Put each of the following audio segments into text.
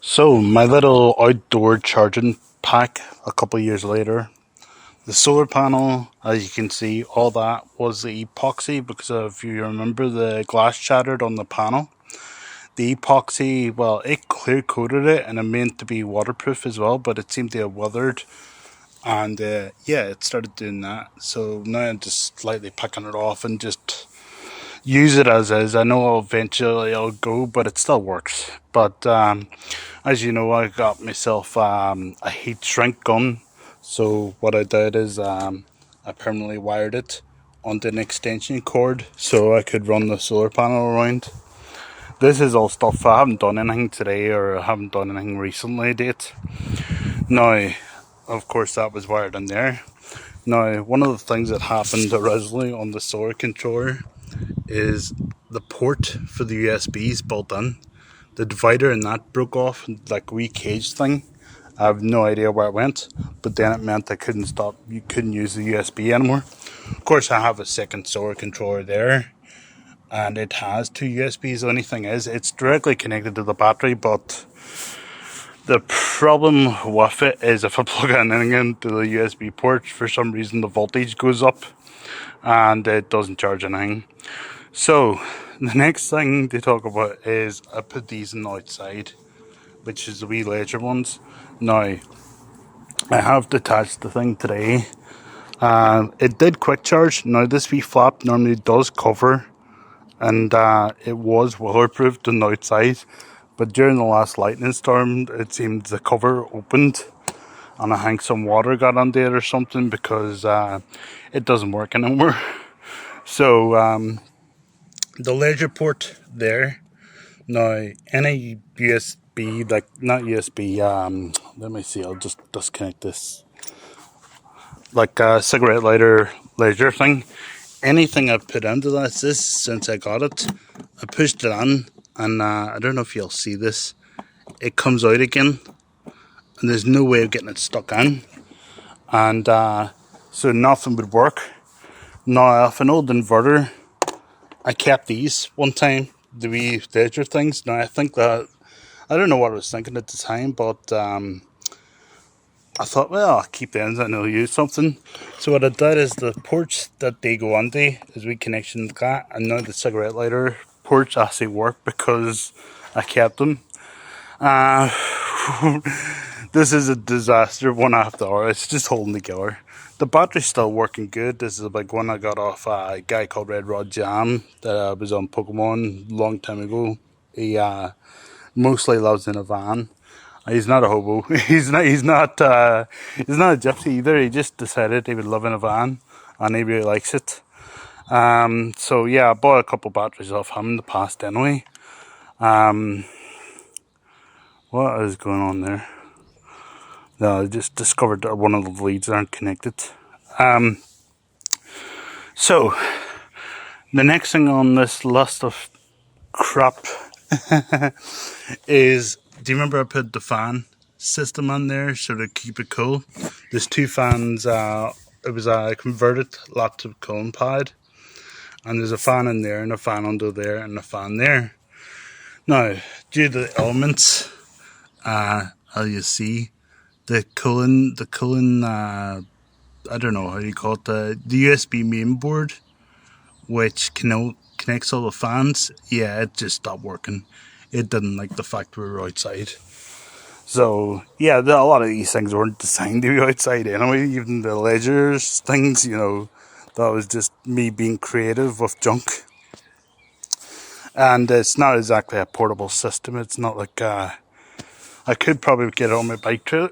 So, my little outdoor charging pack a couple of years later, the solar panel, as you can see, all that was the epoxy because if you remember the glass shattered on the panel. The epoxy, well, it clear coated it and it meant to be waterproof as well, but it seemed to have weathered and yeah, it started doing that. So now I'm just slightly picking it off and just use it as is. I know eventually it'll go, but it still works. But as you know, I got myself a heat shrink gun. So what I did is I permanently wired it onto an extension cord so I could run the solar panel around. This is all stuff I haven't done anything today or I haven't done anything recently date. Now, of course, that was wired in there. Now, one of the things that happened originally on the solar controller is the port for the USBs built in. The divider in that broke off, like a wee cage thing. I have no idea where it went, but then it meant I couldn't stop. You couldn't use the USB anymore. Of course, I have a second solar controller there, and it has two USBs. The only thing is, it's directly connected to the battery, but the problem with it is if I plug anything into the USB port, for some reason the voltage goes up, and it doesn't charge anything. So, the next thing to talk about is I put these on the outside, which is the wee laser ones. Now, I have detached the thing today. It did quick charge. Now, this wee flap normally does cover, and it was waterproofed on the outside. But during the last lightning storm, it seemed the cover opened, and I think some water got under it or something because it doesn't work anymore. So, the laser port there. Now, any USB, like not USB, let me see, I'll just disconnect this. Like a cigarette lighter laser thing. Anything I've put into this since I got it, I pushed it on, and I don't know if you'll see this. It comes out again, and there's no way of getting it stuck in. And so nothing would work. Now, off an old inverter, I kept these one time, the wee laser things. Now, I think that I don't know what I was thinking at the time, but I thought, well, I'll keep them and I'll use something. So what I did is the ports that they go onto is we connection to that, and now the cigarette lighter ports actually work because I kept them. Uh, this is a disaster one after hour. It's just holding together. The battery's still working good. This is a big one I got off a guy called Red Rod Jam that was on Pokemon a long time ago. He mostly lives in a van. He's not a hobo. He's not. He's not. He's not a gypsy either. He just decided he would live in a van, and he really likes it. So yeah, I bought a couple batteries off him in the past anyway. What is going on there? No, I just discovered that one of the leads aren't connected. So the next thing on this list of crap is, do you remember I put the fan system on there so to keep it cool? There's two fans. It was a converted laptop cooling pad, and there's a fan in there and a fan under there and a fan there. Now, due to the elements, as you see, the cooling, I don't know how you call it, the USB main board, which connects all the fans, yeah, it just stopped working. It didn't like the fact we were outside. So, yeah, a lot of these things weren't designed to be outside anyway. Even the ledgers things, that was just me being creative with junk. And it's not exactly a portable system. It's not like, I could probably get it on my bike trailer.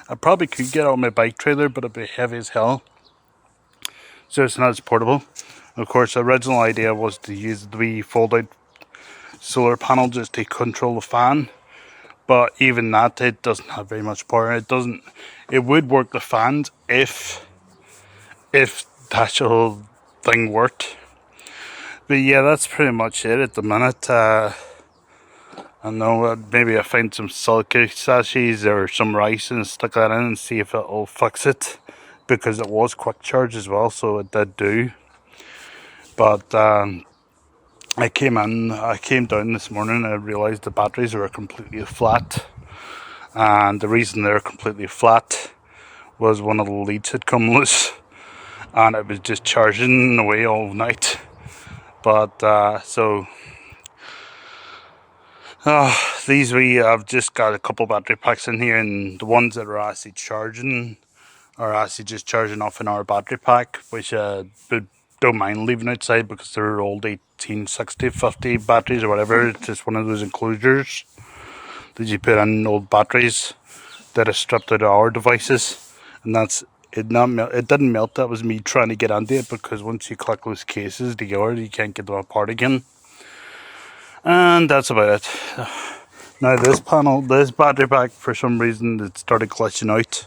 I probably could get it on my bike trailer, but it'd be heavy as hell. So it's not as portable. Of course, the original idea was to use the wee fold-out solar panel just to control the fan. But even that, it doesn't have very much power. It would work the fans if the actual thing worked. But yeah, that's pretty much it at the minute. I know maybe I find some silica sachets or some rice and stick that in and see if it'll fix it. Because it was quick charge as well, so it did do. But I came down this morning and I realised the batteries were completely flat. And the reason they're completely flat was one of the leads had come loose and it was just charging away all night. But I've just got a couple battery packs in here, and the ones that are actually charging are actually just charging off an hour battery pack, which don't mind leaving outside because they're old 1860, 50 batteries or whatever. It's just one of those enclosures that you put in old batteries that are stripped out of our devices, and that's it. It didn't melt. That was me trying to get into it, because once you click those cases together, you can't get them apart again. And that's about it. Now this battery pack, for some reason, it started glitching out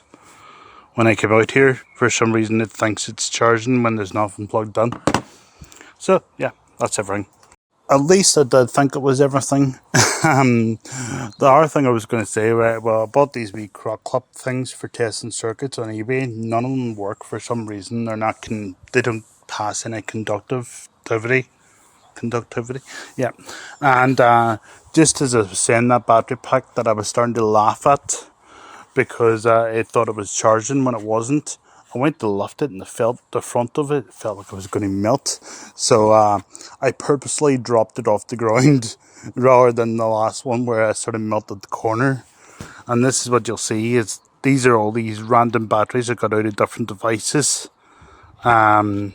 when I came out here. For some reason, it thinks it's charging when there's nothing plugged in. So yeah, that's everything. At least I did think it was everything. The other thing I was going to say, right, well, I bought these wee crock clip things for testing circuits on eBay. None of them work for some reason. They don't pass any conductivity. Yeah. And just as I was saying, that battery pack that I was starting to laugh at, because I thought it was charging when it wasn't. I went to lift it and I felt the front of it. It felt like it was going to melt. So I purposely dropped it off the ground rather than the last one where I sort of melted the corner. And this is what you'll see. These are all these random batteries I got out of different devices. Different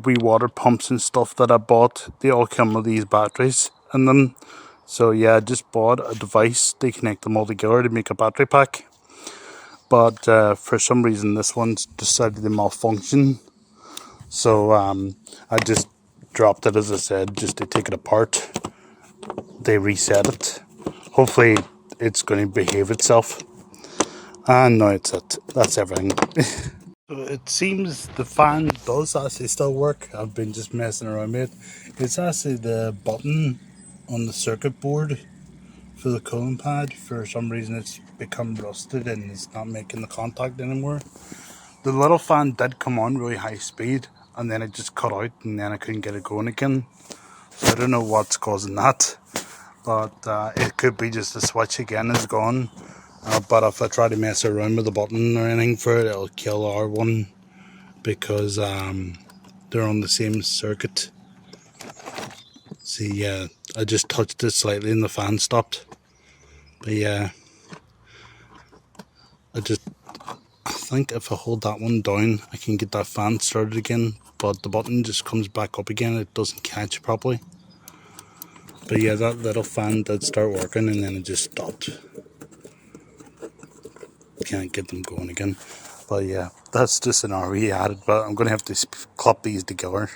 wee water pumps and stuff that I bought. They all come with these batteries in them. So yeah, I just bought a device. They connect them all together to make a battery pack. But for some reason this one's decided to malfunction. So I just dropped it, as I said, just to take it apart. They reset it. Hopefully it's going to behave itself. And no, it's it. That's everything. So it seems the fan does actually still work. I've been just messing around with it. It's actually the button on the circuit board for the cooling pad. For some reason it's become rusted and it's not making the contact anymore. The little fan did come on really high speed and then it just cut out and then I couldn't get it going again. So I don't know what's causing that, but it could be just the switch again is gone. But if I try to mess around with the button or anything for it, it'll kill R1, because they're on the same circuit. See, yeah, I just touched it slightly and the fan stopped. But yeah, I think if I hold that one down, I can get that fan started again. But the button just comes back up again. It doesn't catch properly. But yeah, that little fan did start working and then it just stopped. Can't get them going again. But yeah, that's just an RE added. But I'm going to have to clip these together.